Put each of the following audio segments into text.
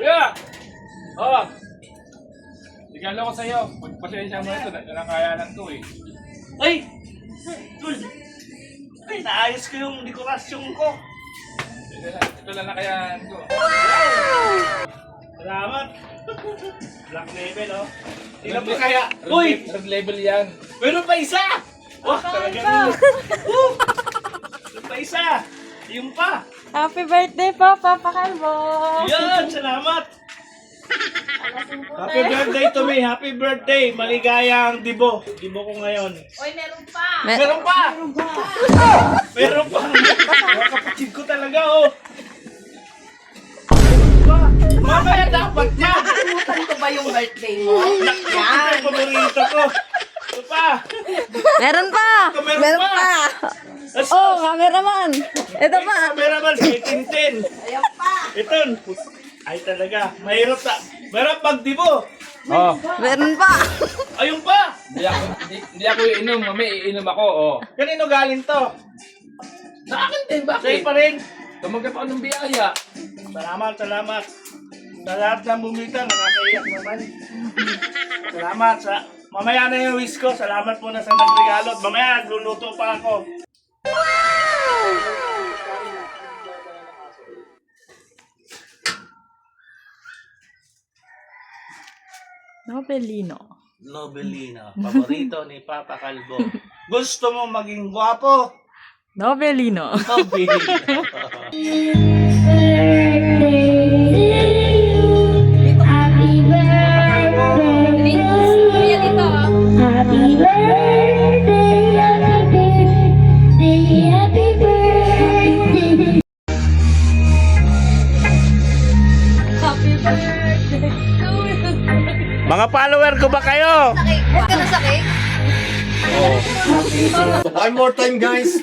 Kuya! Oh! Regalo ko sa'yo. Pasensya mo ito. Nakakayanan to eh. Ay! Tol! Ay, naayos ko yung dekorasyon ko. Ito lang nakayanan ko. Salamat! Black label, oh. Tingnan mo kaya. Uy! Red label yan. Meron pa isa! Wah, talaga nyo. Meron pa isa! Yung pa! Happy birthday po, Papa Calvo! Yan! Salamat! Happy birthday to me! Happy birthday! Maligayang dibo. Dibo ko ngayon. Uy, meron pa! Meron pa! Meron pa! Mga kapatid ko talaga, oh! Mamaya dapat niya! Nakalimutan ko ba yung birthday mo? Yan! Yung paborito ko! Ito pa! Meron pa! Meron pa! Oh, cameraman! Ito pa! Cameraman, si Tintin! Ayan pa! Ito! Ay talaga, mahirap ta. Meron pag dibo! Oh. Meron pa! Ayun pa! Hindi ako iinom. Mami, iinom ako. Oh. Kanino galing to? Sa akin din. Sa'yo Bakit? pa rin. Tumanggap ako ng biyaya. Salamat, salamat. Sa lahat ng bumita, nakakaiyak naman. Salamat sa... Mamaya na yung wish ko. Salamat po na sa nagregalo. Mamaya, nagluluto pa ako. Nobelino. Nobelino, paborito ni Papa Calvo. Gusto mo maging gwapo? Nobelino. Nobelino. Happy birthday! Kuya dito ah. Happy birthday, happy birthday, happy birthday. Happy birthday! Mga follower ko ba kayo? Sakit! Huwag ka na sakit! One more time, guys.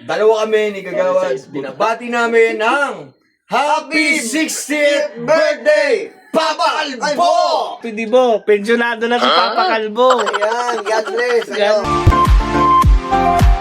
Dalawa kami ni Kagawad. Binabati namin ng Happy 60th Birthday, Papa Calvo! Dibo, pensionado na si Papa Calvo. Ayan, God bless. Yan. Ayan.